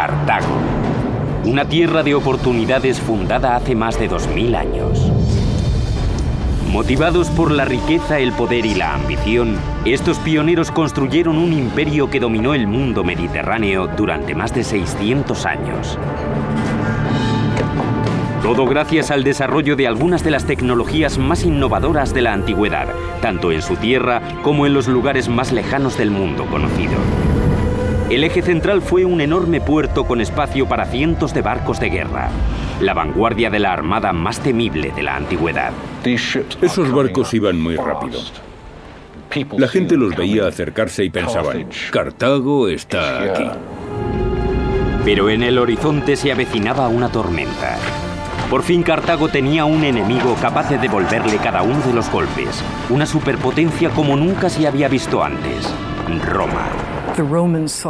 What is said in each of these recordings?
Cartago, una tierra de oportunidades fundada hace más de 2000 años. Motivados por la riqueza, el poder y la ambición, estos pioneros construyeron un imperio que dominó el mundo mediterráneo durante más de 600 años. Todo gracias al desarrollo de algunas de las tecnologías más innovadoras de la antigüedad, tanto en su tierra como en los lugares más lejanos del mundo conocido. El eje central fue un enorme puerto con espacio para cientos de barcos de guerra, la vanguardia de la armada más temible de la antigüedad. Esos barcos iban muy rápido. La gente los veía acercarse y pensaban, Cartago está aquí. Pero en el horizonte se avecinaba una tormenta. Por fin Cartago tenía un enemigo capaz de devolverle cada uno de los golpes. Una superpotencia como nunca se había visto antes. Roma.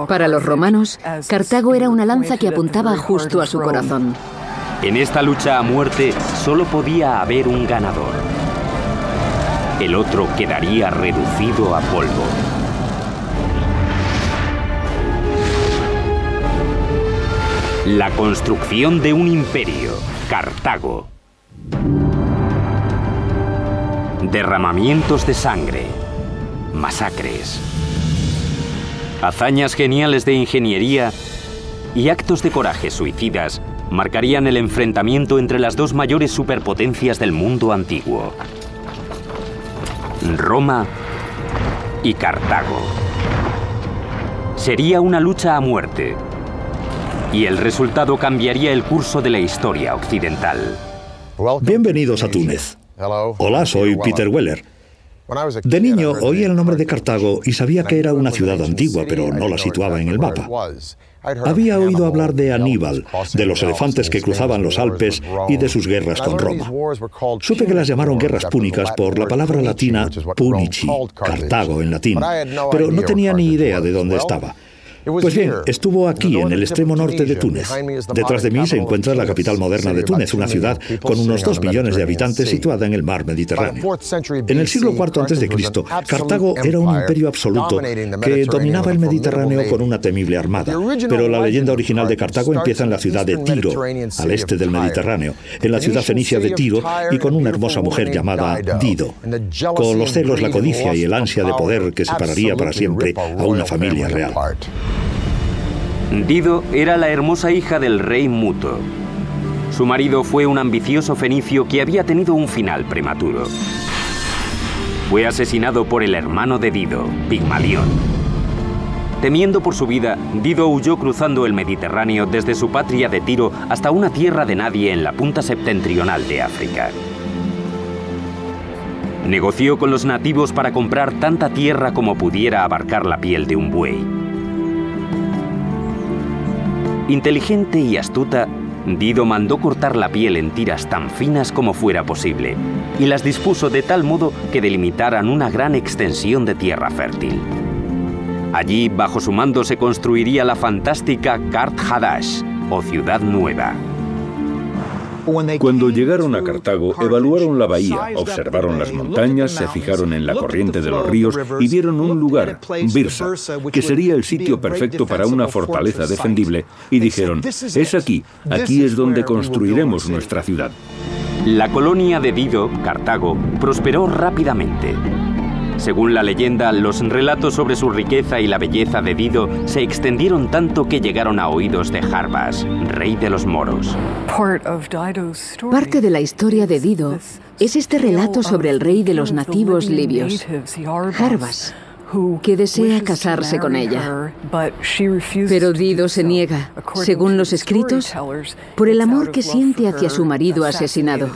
Para los romanos, Cartago era una lanza que apuntaba justo a su corazón. En esta lucha a muerte solo podía haber un ganador. El otro quedaría reducido a polvo. La construcción de un imperio, Cartago. Derramamientos de sangre, masacres, hazañas geniales de ingeniería y actos de coraje suicidas marcarían el enfrentamiento entre las dos mayores superpotencias del mundo antiguo, Roma y Cartago. Sería una lucha a muerte, y el resultado cambiaría el curso de la historia occidental. Bienvenidos a Túnez. Hola, soy Peter Weller. De niño oí el nombre de Cartago y sabía que era una ciudad antigua, pero no la situaba en el mapa. Había oído hablar de Aníbal, de los elefantes que cruzaban los Alpes y de sus guerras con Roma. Supe que las llamaron guerras púnicas por la palabra latina punici, Cartago en latín, pero no tenía ni idea de dónde estaba. Pues bien, estuvo aquí, en el extremo norte de Túnez. Detrás de mí se encuentra la capital moderna de Túnez, una ciudad con unos 2 millones de habitantes situada en el mar Mediterráneo. En el siglo IV a.C., Cartago era un imperio absoluto que dominaba el Mediterráneo con una temible armada. Pero la leyenda original de Cartago empieza en la ciudad de Tiro, al este del Mediterráneo, en la ciudad fenicia de Tiro y con una hermosa mujer llamada Dido, con los celos, la codicia y el ansia de poder que separaría para siempre a una familia real. Dido era la hermosa hija del rey Muto. Su marido fue un ambicioso fenicio que había tenido un final prematuro. Fue asesinado por el hermano de Dido, Pigmalión. Temiendo por su vida, Dido huyó cruzando el Mediterráneo desde su patria de Tiro hasta una tierra de nadie en la punta septentrional de África. Negoció con los nativos para comprar tanta tierra como pudiera abarcar la piel de un buey. Inteligente y astuta, Dido mandó cortar la piel en tiras tan finas como fuera posible y las dispuso de tal modo que delimitaran una gran extensión de tierra fértil. Allí, bajo su mando, se construiría la fantástica Kart Hadash, o Ciudad Nueva. Cuando llegaron a Cartago, evaluaron la bahía, observaron las montañas, se fijaron en la corriente de los ríos y vieron un lugar, Birsa, que sería el sitio perfecto para una fortaleza defendible, y dijeron, es aquí es donde construiremos nuestra ciudad. La colonia de Dido, Cartago, prosperó rápidamente. Según la leyenda, los relatos sobre su riqueza y la belleza de Dido se extendieron tanto que llegaron a oídos de Jarbas, rey de los moros. Parte de la historia de Dido es este relato sobre el rey de los nativos libios, Jarbas, que desea casarse con ella. Pero Dido se niega, según los escritos, por el amor que siente hacia su marido asesinado,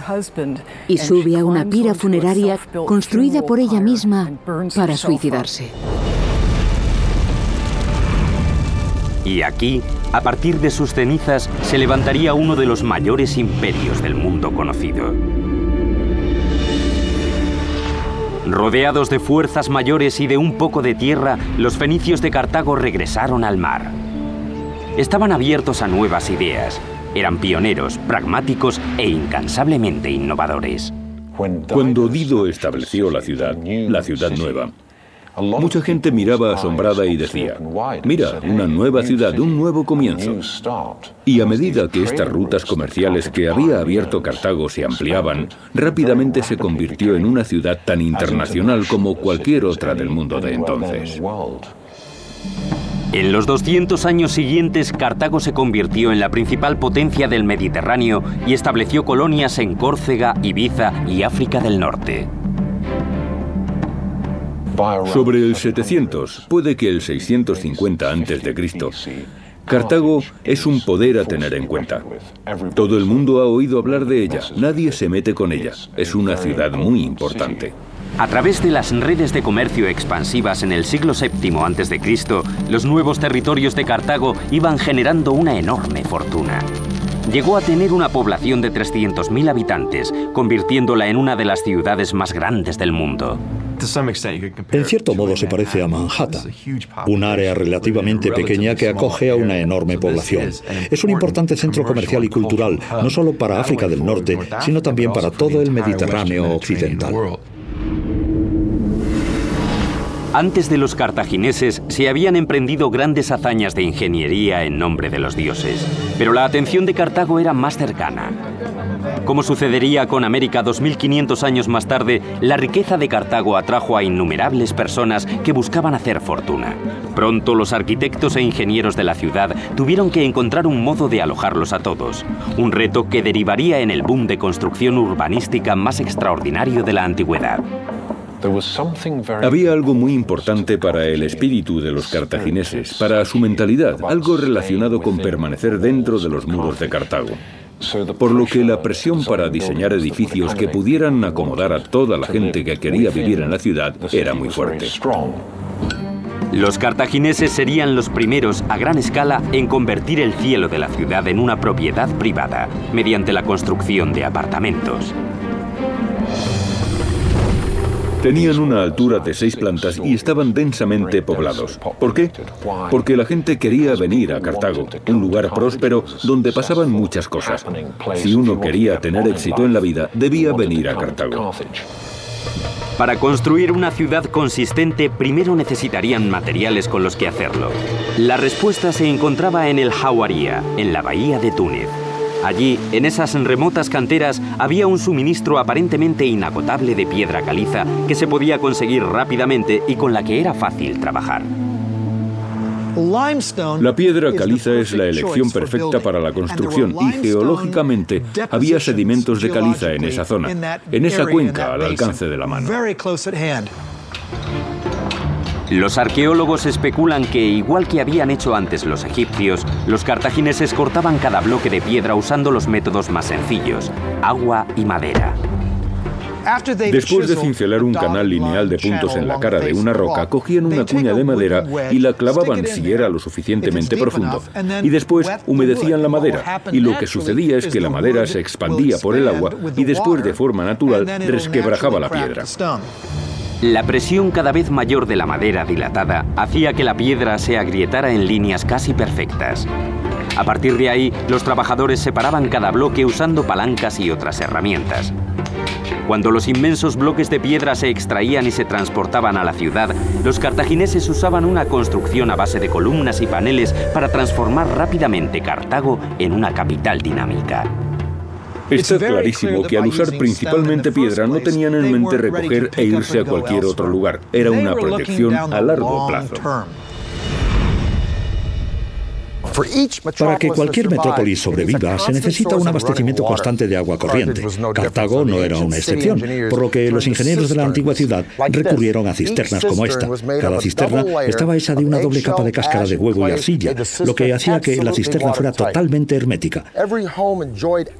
y sube a una pira funeraria construida por ella misma para suicidarse. Y aquí, a partir de sus cenizas, se levantaría uno de los mayores imperios del mundo conocido. Rodeados de fuerzas mayores y de un poco de tierra, los fenicios de Cartago regresaron al mar. Estaban abiertos a nuevas ideas. Eran pioneros, pragmáticos e incansablemente innovadores. Cuando Dido estableció la ciudad nueva, Mucha gente miraba asombrada y decía, mira, una nueva ciudad, un nuevo comienzo. Y a medida que estas rutas comerciales que había abierto Cartago se ampliaban, rápidamente se convirtió en una ciudad tan internacional como cualquier otra del mundo de entonces. En los 200 años siguientes, Cartago se convirtió en la principal potencia del Mediterráneo y estableció colonias en Córcega, Ibiza y África del Norte. Sobre el 700, puede que el 650 a.C., Cartago es un poder a tener en cuenta. Todo el mundo ha oído hablar de ella, nadie se mete con ella. Es una ciudad muy importante. A través de las redes de comercio expansivas en el siglo VII a.C., los nuevos territorios de Cartago iban generando una enorme fortuna. Llegó a tener una población de 300.000 habitantes, convirtiéndola en una de las ciudades más grandes del mundo. En cierto modo se parece a Manhattan, un área relativamente pequeña que acoge a una enorme población. Es un importante centro comercial y cultural, no solo para África del Norte, sino también para todo el Mediterráneo occidental. Antes de los cartagineses se habían emprendido grandes hazañas de ingeniería en nombre de los dioses, pero la atención de Cartago era más cercana. Como sucedería con América 2500 años más tarde, la riqueza de Cartago atrajo a innumerables personas que buscaban hacer fortuna. Pronto los arquitectos e ingenieros de la ciudad tuvieron que encontrar un modo de alojarlos a todos, un reto que derivaría en el boom de construcción urbanística más extraordinario de la antigüedad. Había algo muy importante para el espíritu de los cartagineses, para su mentalidad, algo relacionado con permanecer dentro de los muros de Cartago. Por lo que la presión para diseñar edificios que pudieran acomodar a toda la gente que quería vivir en la ciudad era muy fuerte. Los cartagineses serían los primeros a gran escala en convertir el cielo de la ciudad en una propiedad privada, mediante la construcción de apartamentos. Tenían una altura de 6 plantas y estaban densamente poblados. ¿Por qué? Porque la gente quería venir a Cartago, un lugar próspero donde pasaban muchas cosas. Si uno quería tener éxito en la vida, debía venir a Cartago. Para construir una ciudad consistente, primero necesitarían materiales con los que hacerlo. La respuesta se encontraba en el Jauría, en la bahía de Túnez. Allí, en esas remotas canteras, había un suministro aparentemente inagotable de piedra caliza que se podía conseguir rápidamente y con la que era fácil trabajar. La piedra caliza es la elección perfecta para la construcción y geológicamente había sedimentos de caliza en esa zona, en esa cuenca al alcance de la mano. Los arqueólogos especulan que, igual que habían hecho antes los egipcios, los cartagineses cortaban cada bloque de piedra usando los métodos más sencillos: agua y madera. Después de cincelar un canal lineal de puntos en la cara de una roca, cogían una cuña de madera y la clavaban si era lo suficientemente profundo. Y después humedecían la madera. Y lo que sucedía es que la madera se expandía por el agua y después, de forma natural, resquebrajaba la piedra. La presión cada vez mayor de la madera dilatada hacía que la piedra se agrietara en líneas casi perfectas. A partir de ahí, los trabajadores separaban cada bloque usando palancas y otras herramientas. Cuando los inmensos bloques de piedra se extraían y se transportaban a la ciudad, los cartagineses usaban una construcción a base de columnas y paneles para transformar rápidamente Cartago en una capital dinámica. Está clarísimo que al usar principalmente piedra no tenían en mente recoger e irse a cualquier otro lugar. Era una proyección a largo plazo. Para que cualquier metrópolis sobreviva, se necesita un abastecimiento constante de agua corriente. Cartago no era una excepción, por lo que los ingenieros de la antigua ciudad recurrieron a cisternas como esta. Cada cisterna estaba hecha de una doble capa de cáscara de huevo y arcilla, lo que hacía que la cisterna fuera totalmente hermética.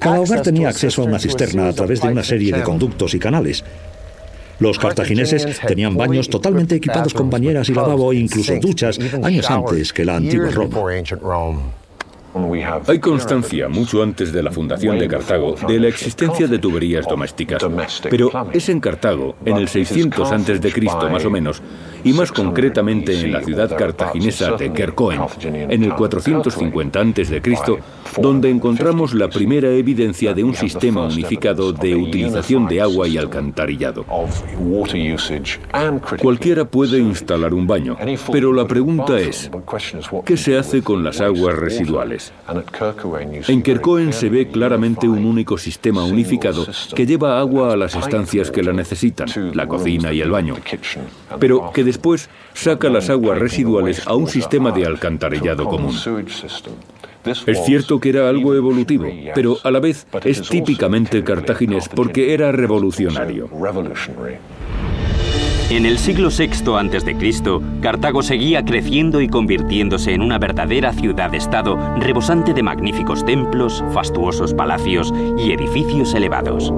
Cada hogar tenía acceso a una cisterna a través de una serie de conductos y canales. Los cartagineses tenían baños totalmente equipados con bañeras y lavabo e incluso duchas años antes que la antigua Roma. Hay constancia, mucho antes de la fundación de Cartago, de la existencia de tuberías domésticas. Pero es en Cartago, en el 600 a.C. más o menos, y más concretamente en la ciudad cartaginesa de Kerkoen, en el 450 a.C., donde encontramos la primera evidencia de un sistema unificado de utilización de agua y alcantarillado. Cualquiera puede instalar un baño, pero la pregunta es, ¿qué se hace con las aguas residuales? En Kerkoen se ve claramente un único sistema unificado que lleva agua a las estancias que la necesitan, la cocina y el baño, pero que después saca las aguas residuales a un sistema de alcantarillado común. Es cierto que era algo evolutivo, pero a la vez es típicamente cartaginés porque era revolucionario. En el siglo VI a.C., Cartago seguía creciendo y convirtiéndose en una verdadera ciudad-estado rebosante de magníficos templos, fastuosos palacios y edificios elevados.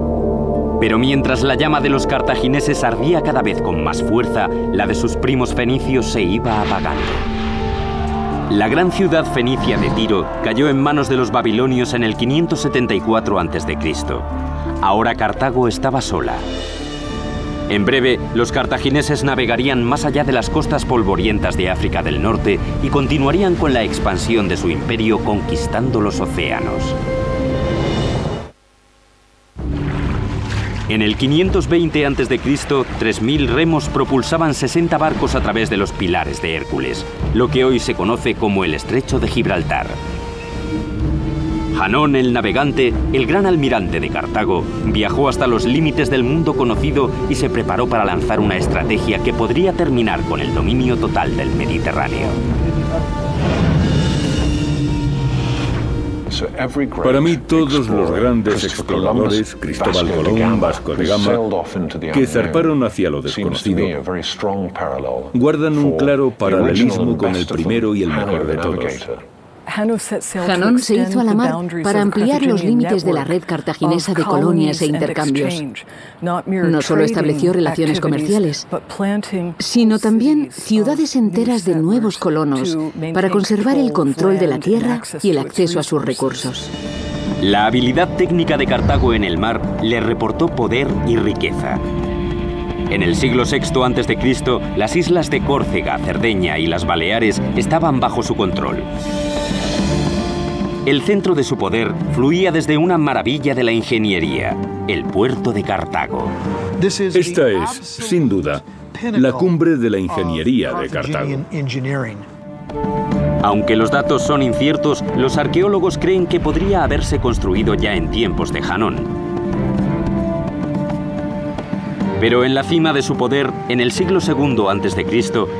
Pero mientras la llama de los cartagineses ardía cada vez con más fuerza, la de sus primos fenicios se iba apagando. La gran ciudad fenicia de Tiro cayó en manos de los babilonios en el 574 a.C. Ahora Cartago estaba sola. En breve, los cartagineses navegarían más allá de las costas polvorientas de África del Norte y continuarían con la expansión de su imperio conquistando los océanos. En el 520 a.C., 3.000 remos propulsaban 60 barcos a través de los pilares de Hércules, lo que hoy se conoce como el Estrecho de Gibraltar. Hanón el Navegante, el gran almirante de Cartago, viajó hasta los límites del mundo conocido y se preparó para lanzar una estrategia que podría terminar con el dominio total del Mediterráneo. Para mí, todos los grandes exploradores, Cristóbal Colón, Vasco de Gama, que zarparon hacia lo desconocido, guardan un claro paralelismo con el primero y el mejor de todos. Hanón se hizo a la mar para ampliar los límites de la red cartaginesa de colonias e intercambios. No solo estableció relaciones comerciales, sino también ciudades enteras de nuevos colonos para conservar el control de la tierra y el acceso a sus recursos. La habilidad técnica de Cartago en el mar le reportó poder y riqueza. En el siglo VI a.C., las islas de Córcega, Cerdeña y las Baleares estaban bajo su control. El centro de su poder fluía desde una maravilla de la ingeniería, el puerto de Cartago. Esta es, sin duda, la cumbre de la ingeniería de Cartago. Aunque los datos son inciertos, los arqueólogos creen que podría haberse construido ya en tiempos de Hanón. Pero en la cima de su poder, en el siglo II a.C.,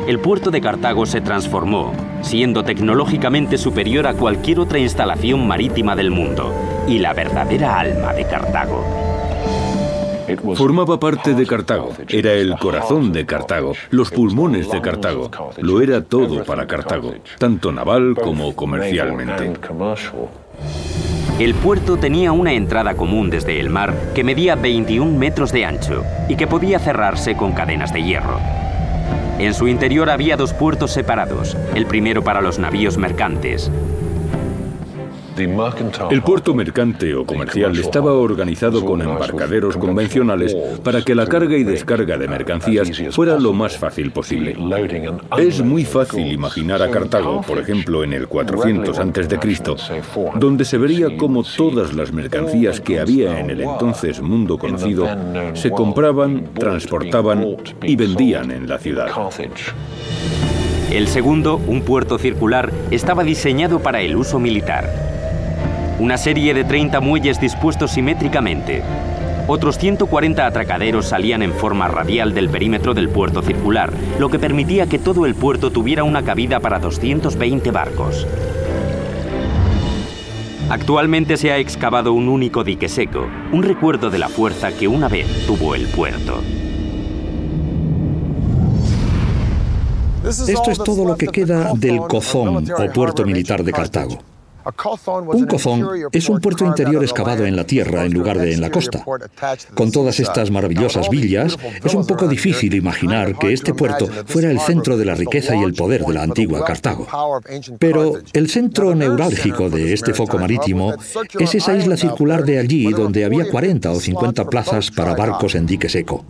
el puerto de Cartago se transformó, siendo tecnológicamente superior a cualquier otra instalación marítima del mundo, y la verdadera alma de Cartago. Formaba parte de Cartago, era el corazón de Cartago, los pulmones de Cartago, lo era todo para Cartago, tanto naval como comercialmente. El puerto tenía una entrada común desde el mar que medía 21 metros de ancho y que podía cerrarse con cadenas de hierro. En su interior había dos puertos separados, el primero para los navíos mercantes. El puerto mercante o comercial estaba organizado con embarcaderos convencionales para que la carga y descarga de mercancías fuera lo más fácil posible. Es muy fácil imaginar a Cartago, por ejemplo, en el 400 a.C., donde se vería cómo todas las mercancías que había en el entonces mundo conocido se compraban, transportaban y vendían en la ciudad. El segundo, un puerto circular, estaba diseñado para el uso militar. Una serie de 30 muelles dispuestos simétricamente. Otros 140 atracaderos salían en forma radial del perímetro del puerto circular, lo que permitía que todo el puerto tuviera una cabida para 220 barcos. Actualmente se ha excavado un único dique seco, un recuerdo de la fuerza que una vez tuvo el puerto. Esto es todo lo que queda del Cozón o puerto militar de Cartago. Un cozón es un puerto interior excavado en la tierra en lugar de en la costa. Con todas estas maravillosas villas, es un poco difícil imaginar que este puerto fuera el centro de la riqueza y el poder de la antigua Cartago. Pero el centro neurálgico de este foco marítimo es esa isla circular de allí donde había 40 o 50 plazas para barcos en dique seco.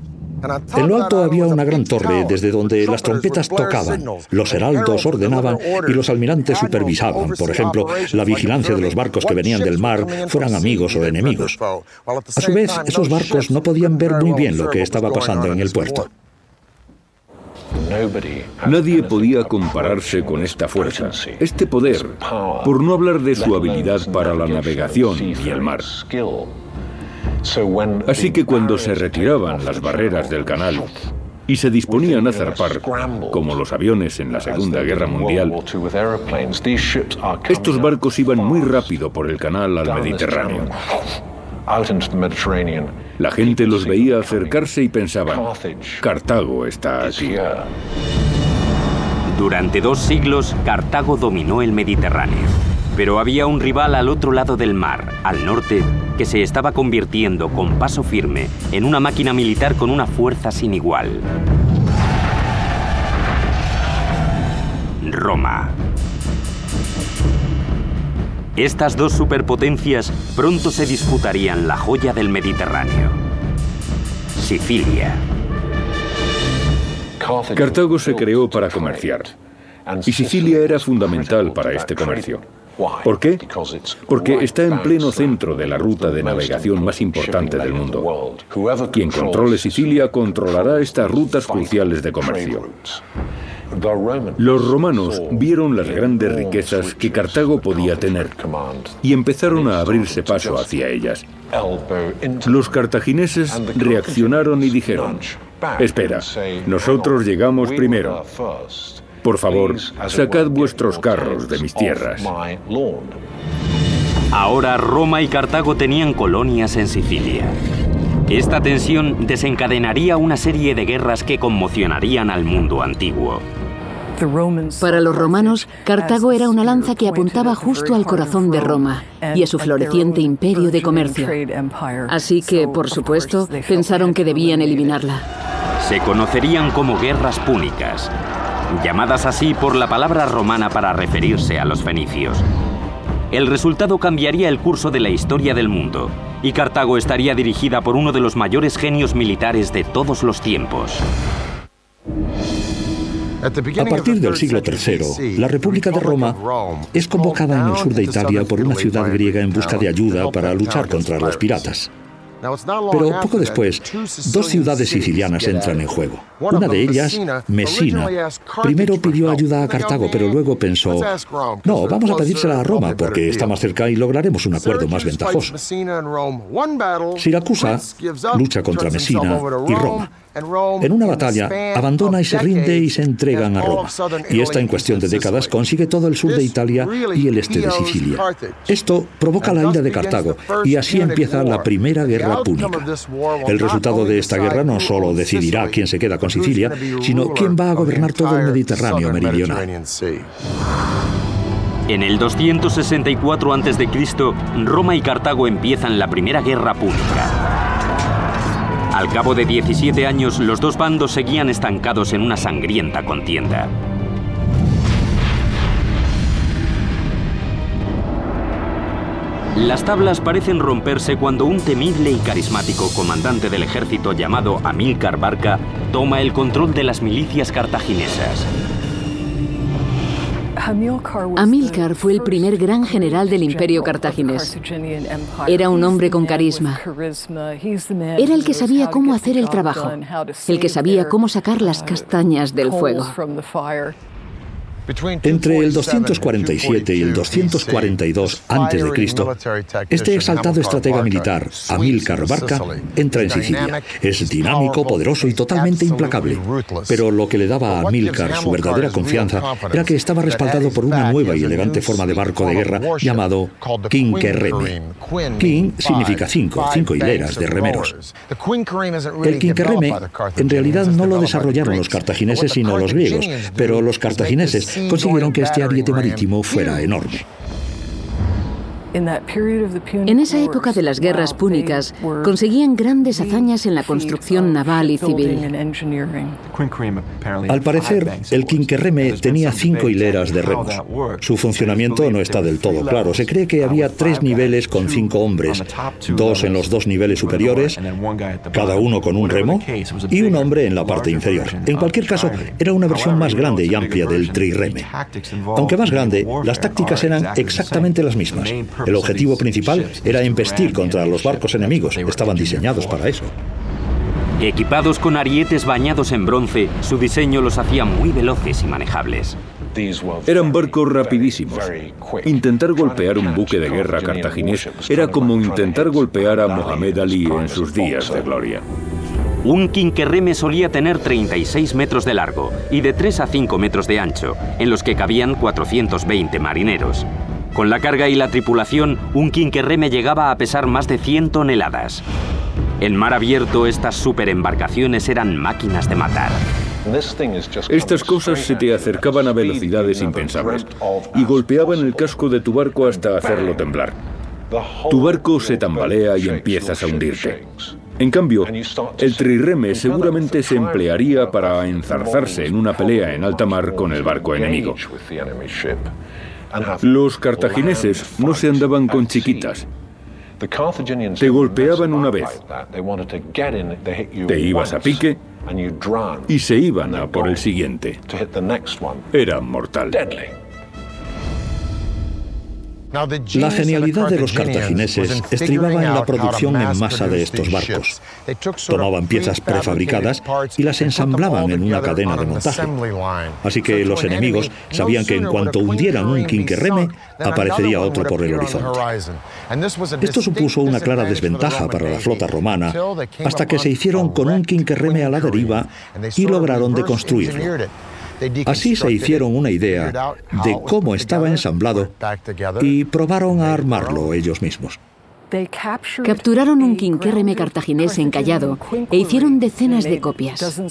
En lo alto había una gran torre desde donde las trompetas tocaban, los heraldos ordenaban y los almirantes supervisaban, por ejemplo, la vigilancia de los barcos que venían del mar, fueran amigos o enemigos. A su vez, esos barcos no podían ver muy bien lo que estaba pasando en el puerto. Nadie podía compararse con esta fuerza, este poder, por no hablar de su habilidad para la navegación y el mar. Así que cuando se retiraban las barreras del canal y se disponían a zarpar, como los aviones en la Segunda Guerra Mundial, estos barcos iban muy rápido por el canal al Mediterráneo. La gente los veía acercarse y pensaban, Cartago está aquí. Durante 2 siglos, Cartago dominó el Mediterráneo. Pero había un rival al otro lado del mar, al norte, que se estaba convirtiendo con paso firme en una máquina militar con una fuerza sin igual. Roma. Estas 2 superpotencias pronto se disputarían la joya del Mediterráneo: Sicilia. Cartago se creó para comerciar, y Sicilia era fundamental para este comercio. ¿Por qué? Porque está en pleno centro de la ruta de navegación más importante del mundo. Quien controle Sicilia controlará estas rutas cruciales de comercio. Los romanos vieron las grandes riquezas que Cartago podía tener y empezaron a abrirse paso hacia ellas. Los cartagineses reaccionaron y dijeron, espera, nosotros llegamos primero. Por favor, sacad vuestros carros de mis tierras. Ahora Roma y Cartago tenían colonias en Sicilia. Esta tensión desencadenaría una serie de guerras que conmocionarían al mundo antiguo. Para los romanos, Cartago era una lanza que apuntaba justo al corazón de Roma y a su floreciente imperio de comercio. Así que, por supuesto, pensaron que debían eliminarla. Se conocerían como guerras púnicas, llamadas así por la palabra romana para referirse a los fenicios. El resultado cambiaría el curso de la historia del mundo, y Cartago estaría dirigida por uno de los mayores genios militares de todos los tiempos. A partir del siglo III, la República de Roma es convocada en el sur de Italia por una ciudad griega en busca de ayuda para luchar contra los piratas. Pero poco después, 2 ciudades sicilianas entran en juego. Una de ellas, Messina, primero pidió ayuda a Cartago, pero luego pensó, no, vamos a pedírsela a Roma porque está más cerca y lograremos un acuerdo más ventajoso. Siracusa lucha contra Messina y Roma. En una batalla, abandona y se rinde y se entregan a Roma. Y esta, en cuestión de décadas, consigue todo el sur de Italia y el este de Sicilia. Esto provoca la ira de Cartago y así empieza la Primera Guerra Púnica. El resultado de esta guerra no solo decidirá quién se queda con Sicilia, sino quién va a gobernar todo el Mediterráneo meridional. En el 264 a.C., Roma y Cartago empiezan la Primera Guerra Púnica. Al cabo de 17 años, los 2 bandos seguían estancados en una sangrienta contienda. Las tablas parecen romperse cuando un temible y carismático comandante del ejército llamado Amílcar Barca toma el control de las milicias cartaginesas. Amílcar fue el primer gran general del imperio cartaginés. Era un hombre con carisma. Era el que sabía cómo hacer el trabajo, el que sabía cómo sacar las castañas del fuego. Entre el 247 y el 242 a.C., este exaltado estratega militar, Amílcar Barca, entra en Sicilia. Es dinámico, poderoso y totalmente implacable. Pero lo que le daba a Amílcar su verdadera confianza era que estaba respaldado por una nueva y elegante forma de barco de guerra llamado quinquerreme. Quin significa 5 hileras de remeros. El quinquerreme en realidad no lo desarrollaron los cartagineses sino los griegos, pero los cartagineses consiguieron que este ariete marítimo fuera enorme. En esa época de las guerras púnicas, conseguían grandes hazañas en la construcción naval y civil. Al parecer, el Quinquerreme tenía 5 hileras de remos. Su funcionamiento no está del todo claro. Se cree que había 3 niveles con 5 hombres, 2 en los 2 niveles superiores, cada uno con un remo, y un hombre en la parte inferior. En cualquier caso, era una versión más grande y amplia del trirreme. Aunque más grande, las tácticas eran exactamente las mismas. El objetivo principal era embestir contra los barcos enemigos. Estaban diseñados para eso. Equipados con arietes bañados en bronce, su diseño los hacía muy veloces y manejables. Eran barcos rapidísimos. Intentar golpear un buque de guerra cartaginés era como intentar golpear a Mohamed Ali en sus días de gloria. Un quinquerreme solía tener 36 metros de largo y de 3 a 5 metros de ancho, en los que cabían 420 marineros. Con la carga y la tripulación, un quinquerreme llegaba a pesar más de 100 toneladas. En mar abierto, estas superembarcaciones eran máquinas de matar. Estas cosas se te acercaban a velocidades impensables y golpeaban el casco de tu barco hasta hacerlo temblar. Tu barco se tambalea y empiezas a hundirte. En cambio, el trirreme seguramente se emplearía para enzarzarse en una pelea en alta mar con el barco enemigo. Los cartagineses no se andaban con chiquitas. Te golpeaban una vez, te ibas a pique y se iban a por el siguiente. Era mortal. La genialidad de los cartagineses estribaba en la producción en masa de estos barcos. Tomaban piezas prefabricadas y las ensamblaban en una cadena de montaje. Así que los enemigos sabían que en cuanto hundieran un quinquerreme, aparecería otro por el horizonte. Esto supuso una clara desventaja para la flota romana, hasta que se hicieron con un quinquerreme a la deriva y lograron deconstruirlo. Así se hicieron una idea de cómo estaba ensamblado y probaron a armarlo ellos mismos. Capturaron un quinquerreme cartaginés encallado e hicieron decenas de copias.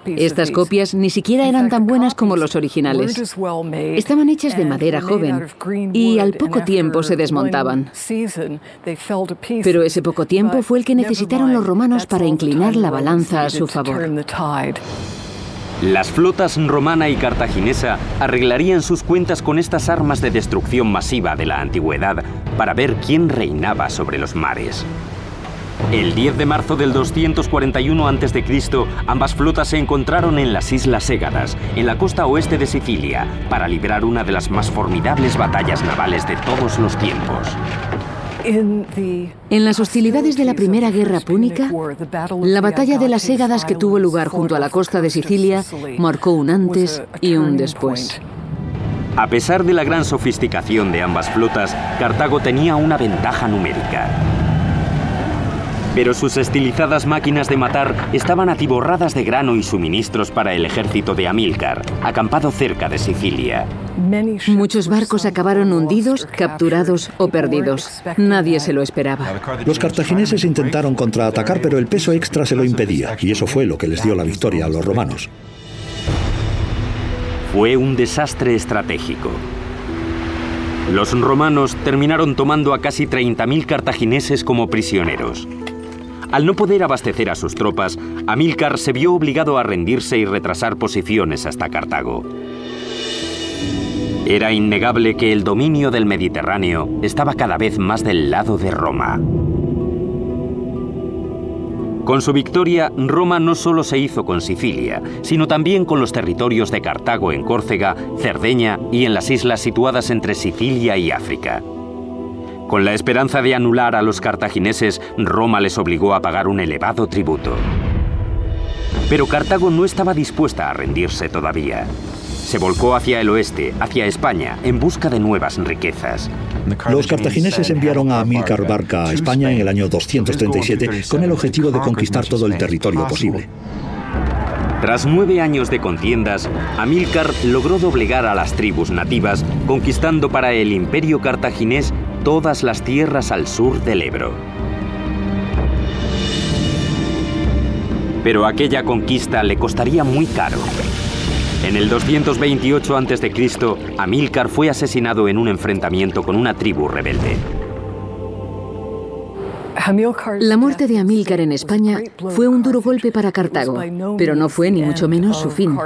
Estas copias ni siquiera eran tan buenas como los originales. Estaban hechas de madera joven y al poco tiempo se desmontaban. Pero ese poco tiempo fue el que necesitaron los romanos para inclinar la balanza a su favor. Las flotas romana y cartaginesa arreglarían sus cuentas con estas armas de destrucción masiva de la antigüedad para ver quién reinaba sobre los mares. El 10 de marzo del 241 a.C., ambas flotas se encontraron en las Islas Égadas, en la costa oeste de Sicilia, para librar una de las más formidables batallas navales de todos los tiempos. En las hostilidades de la Primera Guerra Púnica, la batalla de las Égadas que tuvo lugar junto a la costa de Sicilia marcó un antes y un después. A pesar de la gran sofisticación de ambas flotas, Cartago tenía una ventaja numérica. Pero sus estilizadas máquinas de matar estaban atiborradas de grano y suministros para el ejército de Amílcar, acampado cerca de Sicilia. Muchos barcos acabaron hundidos, capturados o perdidos. Nadie se lo esperaba. Los cartagineses intentaron contraatacar, pero el peso extra se lo impedía, y eso fue lo que les dio la victoria a los romanos. Fue un desastre estratégico. Los romanos terminaron tomando a casi 30.000 cartagineses como prisioneros. Al no poder abastecer a sus tropas, Amílcar se vio obligado a rendirse y retrasar posiciones hasta Cartago. Era innegable que el dominio del Mediterráneo estaba cada vez más del lado de Roma. Con su victoria, Roma no solo se hizo con Sicilia, sino también con los territorios de Cartago en Córcega, Cerdeña y en las islas situadas entre Sicilia y África. Con la esperanza de anular a los cartagineses, Roma les obligó a pagar un elevado tributo. Pero Cartago no estaba dispuesta a rendirse todavía. Se volcó hacia el oeste, hacia España, en busca de nuevas riquezas. Los cartagineses enviaron a Amílcar Barca a España en el año 237 con el objetivo de conquistar todo el territorio posible. Tras 9 años de contiendas, Amílcar logró doblegar a las tribus nativas, conquistando para el imperio cartaginés todas las tierras al sur del Ebro. Pero aquella conquista le costaría muy caro. En el 228 a.C., Amílcar fue asesinado en un enfrentamiento con una tribu rebelde. La muerte de Amílcar en España fue un duro golpe para Cartago, pero no fue ni mucho menos su fin.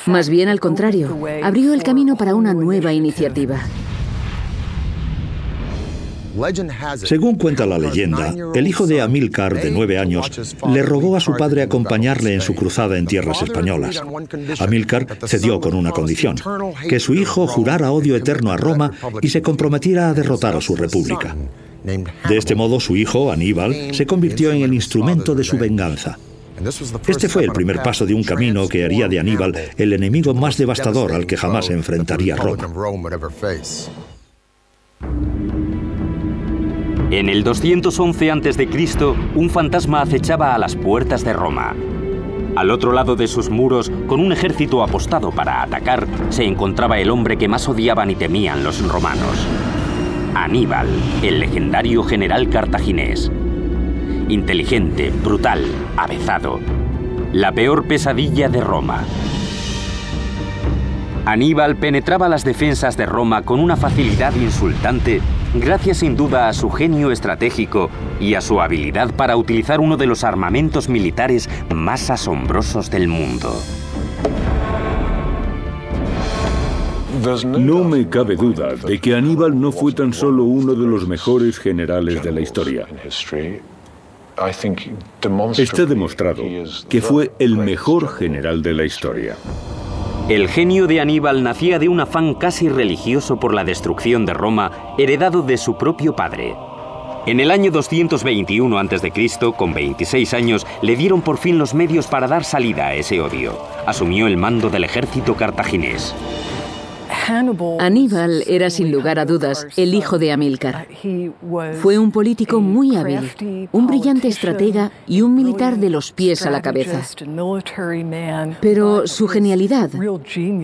Más bien al contrario, abrió el camino para una nueva iniciativa. Según cuenta la leyenda, el hijo de Amílcar, de 9 años, le rogó a su padre acompañarle en su cruzada en tierras españolas. Amílcar cedió con una condición: que su hijo jurara odio eterno a Roma y se comprometiera a derrotar a su república. De este modo, su hijo, Aníbal, se convirtió en el instrumento de su venganza. Este fue el primer paso de un camino que haría de Aníbal el enemigo más devastador al que jamás enfrentaría Roma. En el 211 a.C., un fantasma acechaba a las puertas de Roma. Al otro lado de sus muros, con un ejército apostado para atacar, se encontraba el hombre que más odiaban y temían los romanos: Aníbal, el legendario general cartaginés. Inteligente, brutal, avezado. La peor pesadilla de Roma. Aníbal penetraba las defensas de Roma con una facilidad insultante, gracias sin duda a su genio estratégico y a su habilidad para utilizar uno de los armamentos militares más asombrosos del mundo. No me cabe duda de que Aníbal no fue tan solo uno de los mejores generales de la historia. Está demostrado que fue el mejor general de la historia. El genio de Aníbal nacía de un afán casi religioso por la destrucción de Roma, heredado de su propio padre. En el año 221 a.C., con 26 años, le dieron por fin los medios para dar salida a ese odio. Asumió el mando del ejército cartaginés. Aníbal era sin lugar a dudas el hijo de Amílcar. Fue un político muy hábil, un brillante estratega y un militar de los pies a la cabeza. Pero su genialidad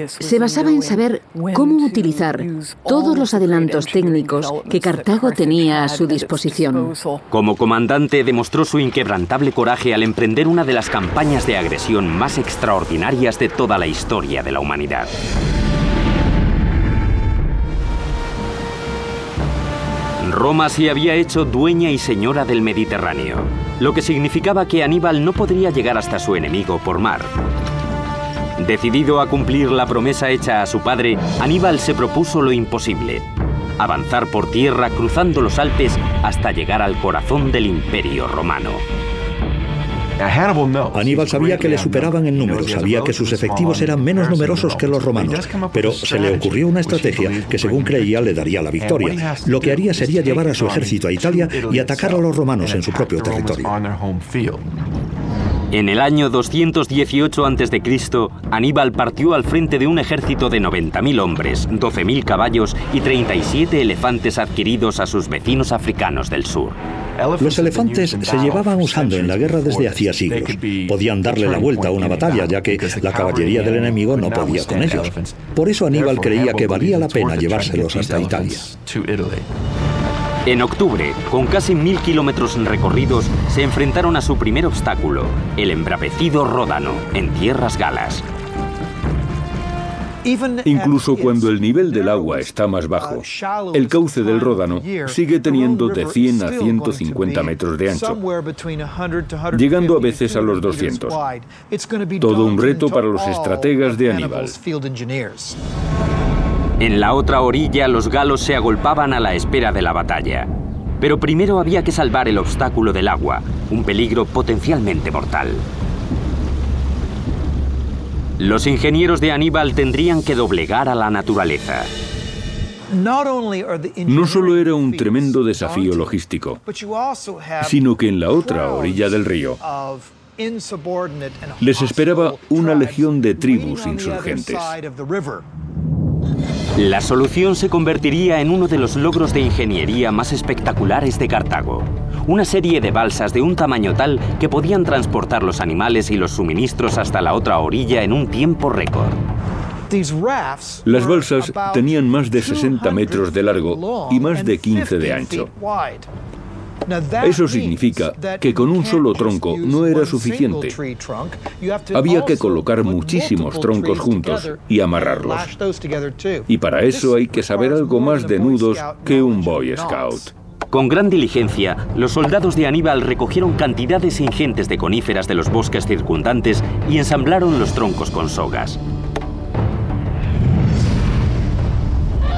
se basaba en saber cómo utilizar todos los adelantos técnicos que Cartago tenía a su disposición. Como comandante demostró su inquebrantable coraje al emprender una de las campañas de agresión más extraordinarias de toda la historia de la humanidad. Roma se había hecho dueña y señora del Mediterráneo, lo que significaba que Aníbal no podría llegar hasta su enemigo por mar. Decidido a cumplir la promesa hecha a su padre, Aníbal se propuso lo imposible: avanzar por tierra cruzando los Alpes hasta llegar al corazón del Imperio Romano. Aníbal sabía que le superaban en número, sabía que sus efectivos eran menos numerosos que los romanos, pero se le ocurrió una estrategia que, según creía, le daría la victoria. Lo que haría sería llevar a su ejército a Italia y atacar a los romanos en su propio territorio. En el año 218 a.C., Aníbal partió al frente de un ejército de 90.000 hombres, 12.000 caballos y 37 elefantes adquiridos a sus vecinos africanos del sur. Los elefantes se llevaban usando en la guerra desde hacía siglos. Podían darle la vuelta a una batalla, ya que la caballería del enemigo no podía con ellos. Por eso Aníbal creía que valía la pena llevárselos hasta Italia. En octubre, con casi 1.000 kilómetros recorridos, se enfrentaron a su primer obstáculo, el embravecido Ródano, en tierras galas. Incluso cuando el nivel del agua está más bajo, el cauce del Ródano sigue teniendo de 100 a 150 metros de ancho, llegando a veces a los 200. Todo un reto para los estrategas de Aníbal. En la otra orilla, los galos se agolpaban a la espera de la batalla. Pero primero había que salvar el obstáculo del agua, un peligro potencialmente mortal. Los ingenieros de Aníbal tendrían que doblegar a la naturaleza. No solo era un tremendo desafío logístico, sino que en la otra orilla del río les esperaba una legión de tribus insurgentes. La solución se convertiría en uno de los logros de ingeniería más espectaculares de Cartago. Una serie de balsas de un tamaño tal que podían transportar los animales y los suministros hasta la otra orilla en un tiempo récord. Las balsas tenían más de 60 metros de largo y más de 15 de ancho. Eso significa que con un solo tronco no era suficiente. Había que colocar muchísimos troncos juntos y amarrarlos. Y para eso hay que saber algo más de nudos que un Boy Scout. Con gran diligencia, los soldados de Aníbal recogieron cantidades ingentes de coníferas de los bosques circundantes y ensamblaron los troncos con sogas.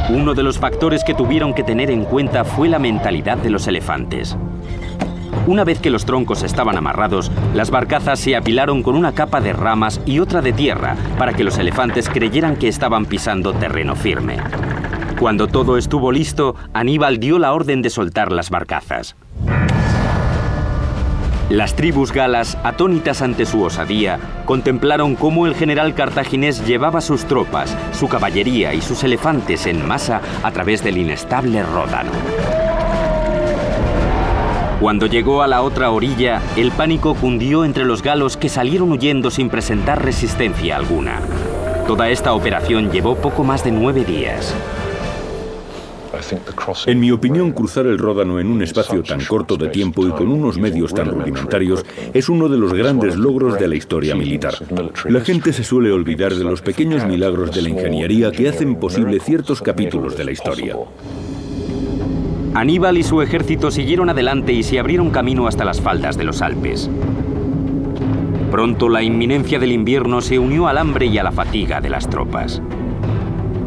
Uno de los factores que tuvieron que tener en cuenta fue la mentalidad de los elefantes. Una vez que los troncos estaban amarrados, las barcazas se apilaron con una capa de ramas y otra de tierra para que los elefantes creyeran que estaban pisando terreno firme. Cuando todo estuvo listo, Aníbal dio la orden de soltar las barcazas. Las tribus galas, atónitas ante su osadía, contemplaron cómo el general cartaginés llevaba sus tropas, su caballería y sus elefantes en masa a través del inestable Ródano. Cuando llegó a la otra orilla, el pánico cundió entre los galos, que salieron huyendo sin presentar resistencia alguna. Toda esta operación llevó poco más de 9 días. En mi opinión, cruzar el Ródano en un espacio tan corto de tiempo y con unos medios tan rudimentarios es uno de los grandes logros de la historia militar. La gente se suele olvidar de los pequeños milagros de la ingeniería que hacen posible ciertos capítulos de la historia. Aníbal y su ejército siguieron adelante y se abrieron camino hasta las faldas de los Alpes. Pronto la inminencia del invierno se unió al hambre y a la fatiga de las tropas.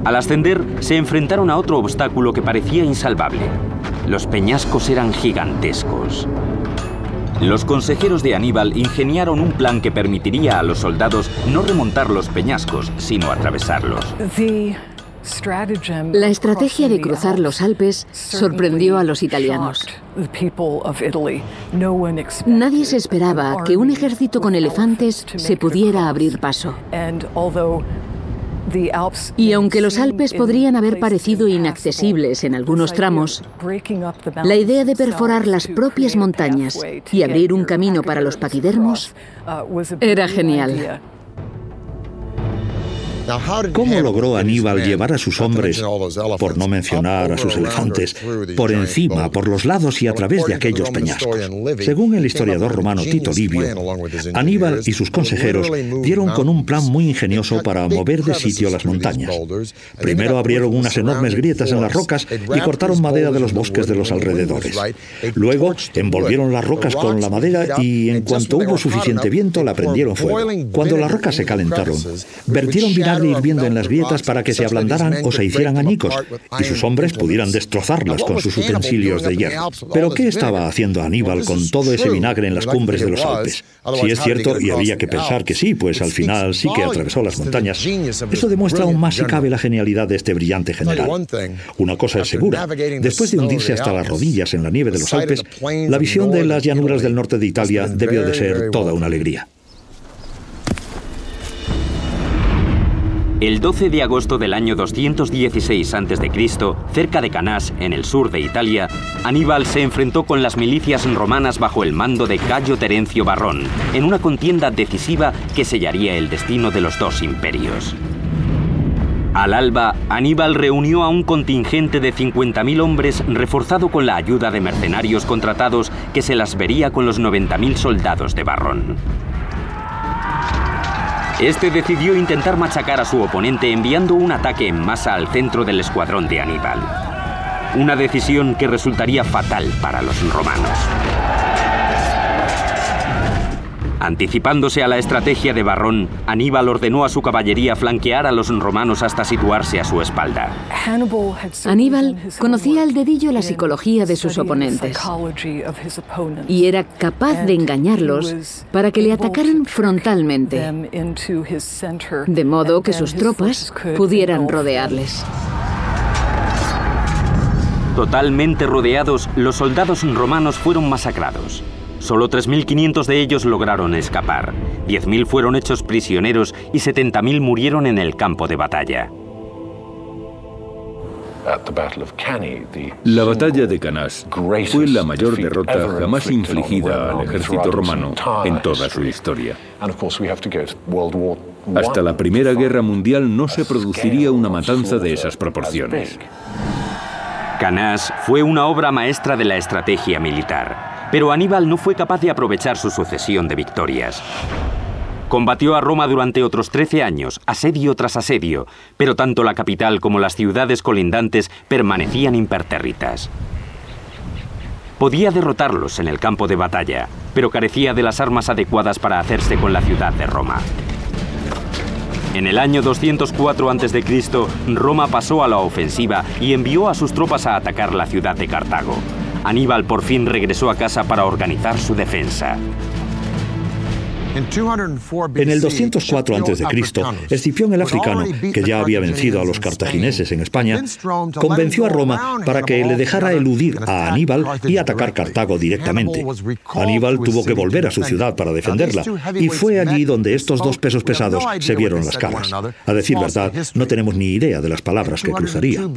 Al ascender, se enfrentaron a otro obstáculo que parecía insalvable. Los peñascos eran gigantescos. Los consejeros de Aníbal ingeniaron un plan que permitiría a los soldados no remontar los peñascos, sino atravesarlos. La estrategia de cruzar los Alpes sorprendió a los italianos. Nadie se esperaba que un ejército con elefantes se pudiera abrir paso. Y aunque los Alpes podrían haber parecido inaccesibles en algunos tramos, la idea de perforar las propias montañas y abrir un camino para los paquidermos era genial. ¿Cómo logró Aníbal llevar a sus hombres, por no mencionar a sus elefantes, por encima, por los lados y a través de aquellos peñascos? Según el historiador romano Tito Livio, Aníbal y sus consejeros dieron con un plan muy ingenioso para mover de sitio las montañas. Primero abrieron unas enormes grietas en las rocas y cortaron madera de los bosques de los alrededores. Luego envolvieron las rocas con la madera y, en cuanto hubo suficiente viento, la prendieron fuego. Cuando las rocas se calentaron, vertieron vinagre hirviendo en las grietas para que se ablandaran o se hicieran añicos y sus hombres pudieran destrozarlas con sus utensilios de hierro. ¿Pero qué estaba haciendo Aníbal con todo ese vinagre en las cumbres de los Alpes? Si es cierto, y había que pensar que sí, pues al final sí que atravesó las montañas, eso demuestra aún más si cabe la genialidad de este brillante general. Una cosa es segura: después de hundirse hasta las rodillas en la nieve de los Alpes, la visión de las llanuras del norte de Italia debió de ser toda una alegría. El 12 de agosto del año 216 a.C., cerca de Canás, en el sur de Italia, Aníbal se enfrentó con las milicias romanas bajo el mando de Cayo Terencio Varrón, en una contienda decisiva que sellaría el destino de los dos imperios. Al alba, Aníbal reunió a un contingente de 50.000 hombres reforzado con la ayuda de mercenarios contratados que se las vería con los 90.000 soldados de Varrón. Este decidió intentar machacar a su oponente enviando un ataque en masa al centro del escuadrón de Aníbal. Una decisión que resultaría fatal para los romanos. Anticipándose a la estrategia de Varrón, Aníbal ordenó a su caballería flanquear a los romanos hasta situarse a su espalda. Aníbal conocía al dedillo la psicología de sus oponentes y era capaz de engañarlos para que le atacaran frontalmente, de modo que sus tropas pudieran rodearles. Totalmente rodeados, los soldados romanos fueron masacrados. Solo 3.500 de ellos lograron escapar, 10.000 fueron hechos prisioneros y 70.000 murieron en el campo de batalla. La batalla de Canás fue la mayor derrota jamás infligida al ejército romano en toda su historia. Hasta la Primera Guerra Mundial no se produciría una matanza de esas proporciones. Canás fue una obra maestra de la estrategia militar. Pero Aníbal no fue capaz de aprovechar su sucesión de victorias. Combatió a Roma durante otros 13 años, asedio tras asedio, pero tanto la capital como las ciudades colindantes permanecían impertérritas. podía derrotarlos en el campo de batalla, pero carecía de las armas adecuadas para hacerse con la ciudad de Roma. En el año 204 a.C., Roma pasó a la ofensiva y envió a sus tropas a atacar la ciudad de Cartago. Aníbal por fin regresó a casa para organizar su defensa. En el 204 a.C., Escipión el Africano, que ya había vencido a los cartagineses en España, convenció a Roma para que le dejara eludir a Aníbal y atacar Cartago directamente. Aníbal tuvo que volver a su ciudad para defenderla, y fue allí donde estos dos pesos pesados se vieron las caras. A decir verdad, no tenemos ni idea de las palabras que cruzarían.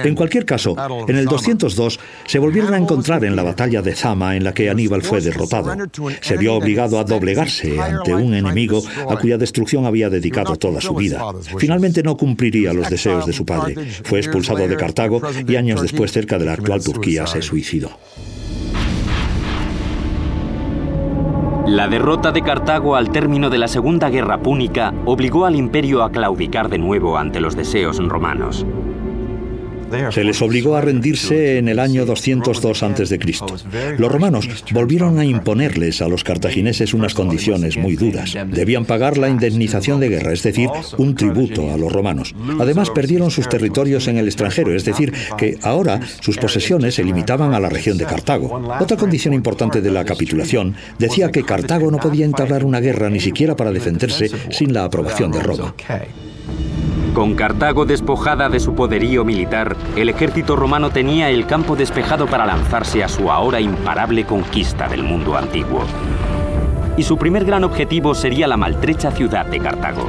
En cualquier caso, en el 202 se volvieron a encontrar en la batalla de Zama, en la que Aníbal fue derrotado. Se vio obligado a doblegarse ante un enemigo a cuya destrucción había dedicado toda su vida. Finalmente no cumpliría los deseos de su padre. Fue expulsado de Cartago y años después, cerca de la actual Turquía, se suicidó. La derrota de Cartago al término de la Segunda Guerra Púnica obligó al imperio a claudicar de nuevo ante los deseos romanos. Se les obligó a rendirse en el año 202 a.C. Los romanos volvieron a imponerles a los cartagineses unas condiciones muy duras. Debían pagar la indemnización de guerra, es decir, un tributo a los romanos. Además, perdieron sus territorios en el extranjero, es decir, que ahora sus posesiones se limitaban a la región de Cartago. Otra condición importante de la capitulación decía que Cartago no podía entablar una guerra ni siquiera para defenderse sin la aprobación de Roma. Con Cartago despojada de su poderío militar, el ejército romano tenía el campo despejado para lanzarse a su ahora imparable conquista del mundo antiguo. Y su primer gran objetivo sería la maltrecha ciudad de Cartago.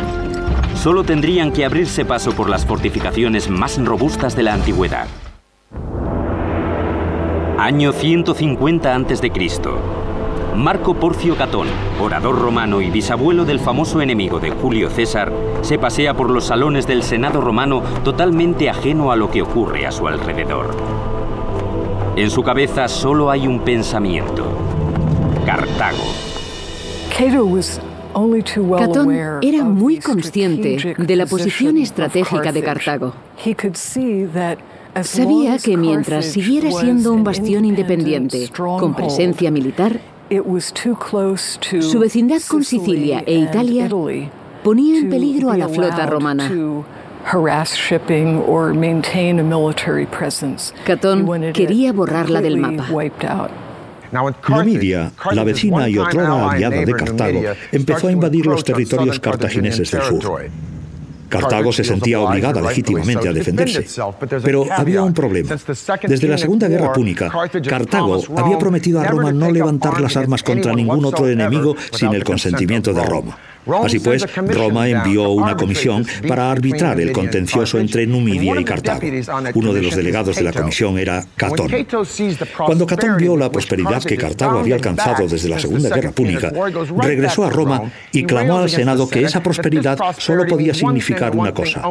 Solo tendrían que abrirse paso por las fortificaciones más robustas de la antigüedad. Año 150 a.C. Marco Porcio Catón, orador romano y bisabuelo del famoso enemigo de Julio César, se pasea por los salones del Senado romano totalmente ajeno a lo que ocurre a su alrededor. En su cabeza solo hay un pensamiento: Cartago. Catón era muy consciente de la posición estratégica de Cartago. Sabía que mientras siguiera siendo un bastión independiente, con presencia militar, su vecindad con Sicilia e Italia ponía en peligro a la flota romana. Catón quería borrarla del mapa. Numidia, la vecina y otrora aliada de Cartago, empezó a invadir los territorios cartagineses del sur. Cartago se sentía obligada legítimamente a defenderse, pero había un problema. Desde la Segunda Guerra Púnica, Cartago había prometido a Roma no levantar las armas contra ningún otro enemigo sin el consentimiento de Roma. Así pues, Roma envió una comisión para arbitrar el contencioso entre Numidia y Cartago. Uno de los delegados de la comisión era Catón. Cuando Catón vio la prosperidad que Cartago había alcanzado desde la Segunda Guerra Púnica, regresó a Roma y clamó al Senado que esa prosperidad solo podía significar una cosa: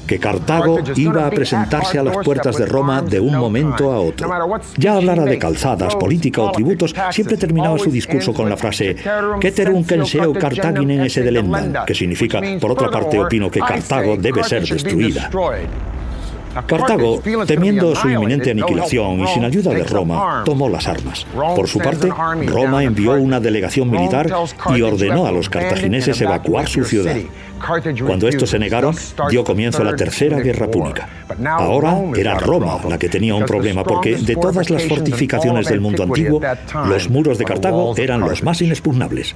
que Cartago iba a presentarse a las puertas de Roma de un momento a otro. Ya hablara de calzadas, política o tributos, siempre terminaba su discurso con la frase «Ceterum censeo Carthaginem esse delendam», que significa, por otra parte, opino que Cartago debe ser destruida. Cartago, temiendo su inminente aniquilación y sin ayuda de Roma, tomó las armas. Por su parte, Roma envió una delegación militar y ordenó a los cartagineses evacuar su ciudad. Cuando estos se negaron, dio comienzo a la Tercera Guerra Púnica. Ahora era Roma la que tenía un problema, porque de todas las fortificaciones del mundo antiguo, los muros de Cartago eran los más inexpugnables.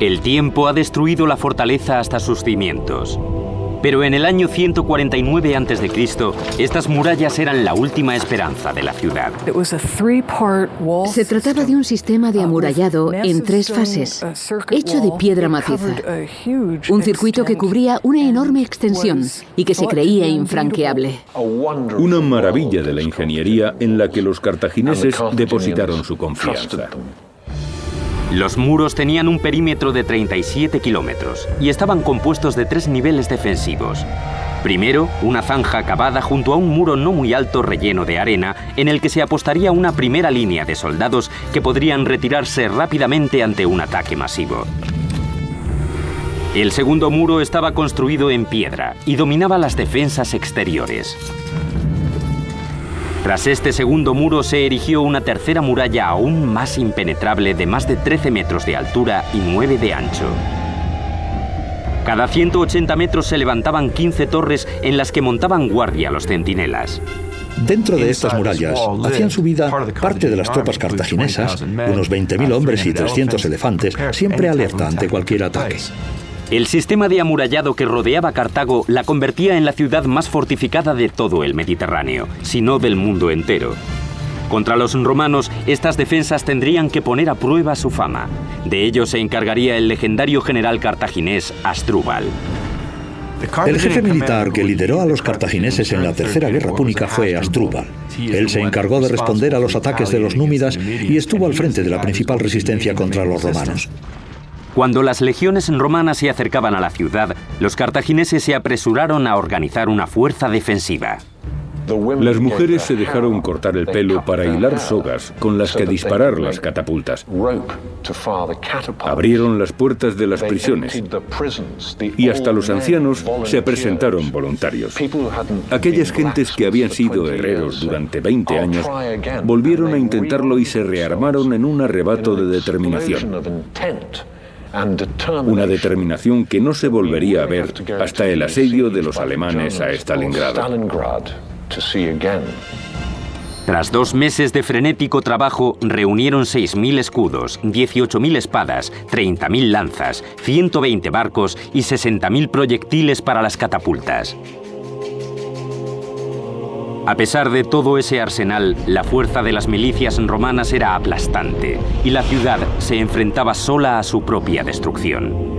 El tiempo ha destruido la fortaleza hasta sus cimientos. Pero en el año 149 a.C., estas murallas eran la última esperanza de la ciudad. Se trataba de un sistema de amurallado en 3 fases, hecho de piedra maciza. Un circuito que cubría una enorme extensión y que se creía infranqueable. Una maravilla de la ingeniería en la que los cartagineses depositaron su confianza. Los muros tenían un perímetro de 37 kilómetros y estaban compuestos de 3 niveles defensivos. Primero, una zanja cavada junto a un muro no muy alto relleno de arena en el que se apostaría una primera línea de soldados que podrían retirarse rápidamente ante un ataque masivo. El segundo muro estaba construido en piedra y dominaba las defensas exteriores. Tras este segundo muro se erigió una tercera muralla aún más impenetrable de más de 13 metros de altura y 9 de ancho. Cada 180 metros se levantaban 15 torres en las que montaban guardia los centinelas. Dentro de estas murallas hacían su vida parte de las tropas cartaginesas, unos 20.000 hombres y 300 elefantes, siempre alerta ante cualquier ataque. El sistema de amurallado que rodeaba Cartago la convertía en la ciudad más fortificada de todo el Mediterráneo, si no del mundo entero. Contra los romanos, estas defensas tendrían que poner a prueba su fama. De ello se encargaría el legendario general cartaginés Asdrúbal. El jefe militar que lideró a los cartagineses en la Tercera Guerra Púnica fue Asdrúbal. Él se encargó de responder a los ataques de los númidas y estuvo al frente de la principal resistencia contra los romanos. Cuando las legiones romanas se acercaban a la ciudad, los cartagineses se apresuraron a organizar una fuerza defensiva. Las mujeres se dejaron cortar el pelo para hilar sogas con las que disparar las catapultas. Abrieron las puertas de las prisiones y hasta los ancianos se presentaron voluntarios. Aquellas gentes que habían sido herreros durante 20 años volvieron a intentarlo y se rearmaron en un arrebato de determinación. Una determinación que no se volvería a ver hasta el asedio de los alemanes a Stalingrado. Tras 2 meses de frenético trabajo, reunieron 6.000 escudos, 18.000 espadas, 30.000 lanzas, 120 barcos y 60.000 proyectiles para las catapultas. A pesar de todo ese arsenal, la fuerza de las milicias romanas era aplastante y la ciudad se enfrentaba sola a su propia destrucción.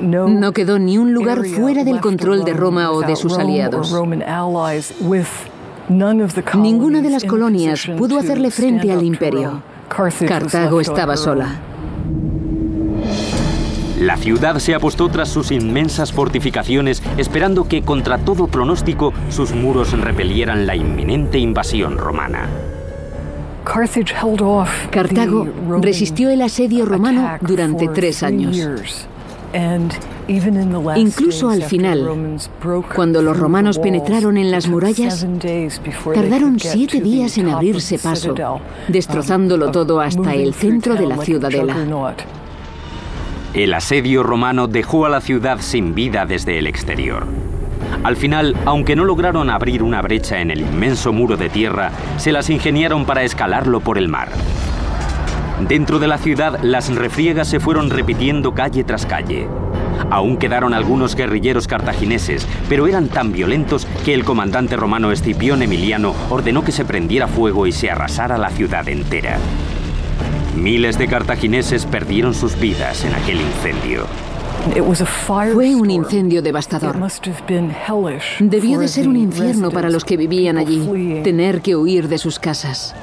No quedó ni un lugar fuera del control de Roma o de sus aliados. Ninguna de las colonias pudo hacerle frente al imperio. Cartago estaba sola. La ciudad se apostó tras sus inmensas fortificaciones, esperando que, contra todo pronóstico, sus muros repelieran la inminente invasión romana. Cartago resistió el asedio romano durante 3 años. Incluso al final, cuando los romanos penetraron en las murallas, tardaron 7 días en abrirse paso, destrozándolo todo hasta el centro de la ciudadela. El asedio romano dejó a la ciudad sin vida desde el exterior. Al final, aunque no lograron abrir una brecha en el inmenso muro de tierra, se las ingeniaron para escalarlo por el mar. Dentro de la ciudad, las refriegas se fueron repitiendo calle tras calle. Aún quedaron algunos guerrilleros cartagineses, pero eran tan violentos que el comandante romano Escipión Emiliano ordenó que se prendiera fuego y se arrasara la ciudad entera. Miles de cartagineses perdieron sus vidas en aquel incendio. Fue un incendio devastador. Debió de ser un infierno para los que vivían allí, tener que huir de sus casas.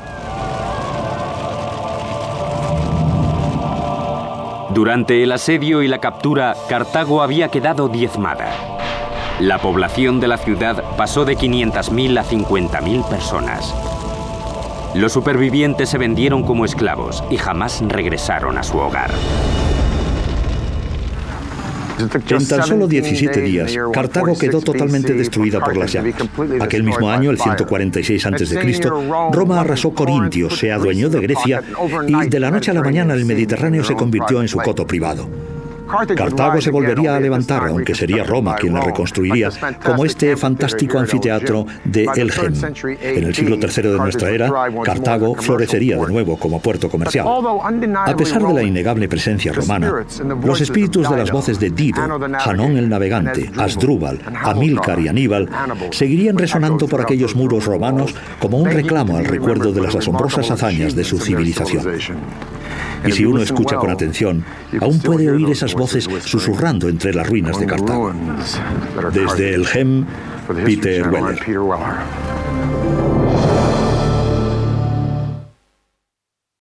Durante el asedio y la captura, Cartago había quedado diezmada. La población de la ciudad pasó de 500.000 a 50.000 personas. Los supervivientes se vendieron como esclavos y jamás regresaron a su hogar. En tan solo 17 días, Cartago quedó totalmente destruida por las llamas. Aquel mismo año, el 146 a.C., Roma arrasó Corintios, se adueñó de Grecia y de la noche a la mañana el Mediterráneo se convirtió en su coto privado. Cartago se volvería a levantar, aunque sería Roma quien la reconstruiría, como este fantástico anfiteatro de Elgem. En el siglo III de nuestra era, Cartago florecería de nuevo como puerto comercial. A pesar de la innegable presencia romana, los espíritus de las voces de Dido, Hanón el navegante, Asdrúbal, Amílcar y Aníbal seguirían resonando por aquellos muros romanos como un reclamo al recuerdo de las asombrosas hazañas de su civilización. Y si uno escucha con atención, aún puede oír esas voces susurrando entre las ruinas de Cartago. Desde Elgem, Peter Weller.